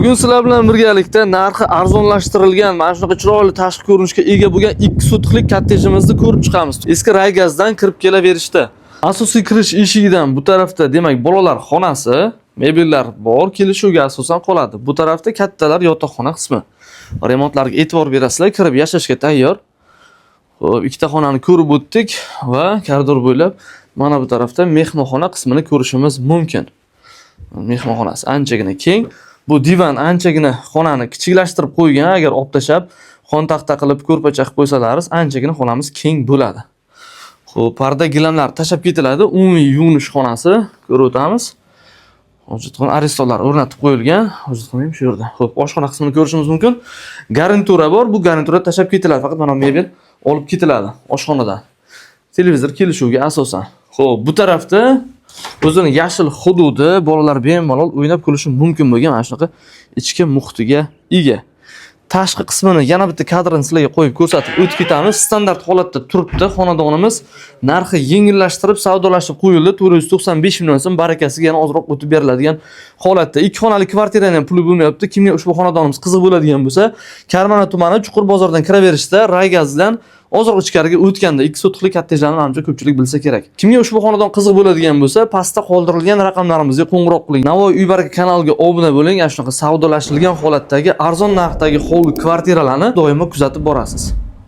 Bugun sizlar bilan birgalikda narxi arzonlashtirilgan, mana shunaqa chiroyli tashqi ko'rinishga ega bo'lgan 2 sotixlik kottejimizni ko'rib chiqamiz. Eski Raygazdan kirib kelaverishda. Asosiy kirish eshigidan bu tarafda, demak, bolalar xonasi, mebellar bor, kelishuvga asosan qoladi. Bu tarafda kattalar yotoqxona qismi. Remontlarga e'tibor berasizlar, kirib yashashga tayyor. Xo'p, ikkita xonani ko'rib o'tdik va koridor bo'ylab mana bu tarafda mehmonxona qismini ko'rishimiz mumkin. Mehmonxonasi anchagina keng. Bu divan anchagina xonani kichiklashtirib qo'ygan. Agar olib tashab, xon taxta qilib ko'rpacha qilib qo'ysalaringiz, anchagina xonamiz keng bo'ladi. Xo'p, parda gilamlar tashab ketiladi. Umumiy yuvinish xonasi ko'rib o'tamiz. Hojatxona arestolar o'rnatib qo'yilgan. Hojatxona ham shu yerda. Xo'p, oshxona qismini ko'rishimiz mumkin. Garnitura bor. Bu garnitura tashab ketiladi. Faqat mana mebel olib ketiladi oshxonadan. Televizor kelishuvga asosan. Xo'p, bu tarafda o'zini yashil hududi, bolalar bemalol o'ynab ko'rishi mumkin bo'lgan mana shunaqa ichki muhitiga ega. Tashqi qismini yana bitta kadrni sizlarga qo'yib ko'rsatib o'tib ketamiz. Standart holatda turibdi. Xonadonimiz narxi yengillashtirib, savdolashib qo'yildi. 495 million so'm, barakasiga yana ozroq o'tib beriladigan holatda. 2 xonali kvartiraning ham puli bo'lmayapti. Kimga ushbu xonadonimiz qiziq bo'ladigan bo'lsa, Karmana tumani Chuqur bozordan kiraverishda Raygazdan ozroq ichkariga o'tganda 2 sotixlik kottejlarni menimcha ko'pchilik bilsa kerak. Kimga ushbu xonadon qiziq bo'ladigan bo'lsa, pastda qoldirilgan raqamlarimizga qo'ng'iroq qiling. Navoiy uy baraka kanaliga obuna bo'ling. Ana shunaqa savdolashtirilgan holatdagi arzon narxdagi hovli kvartiralarni doimo kuzatib borasiz.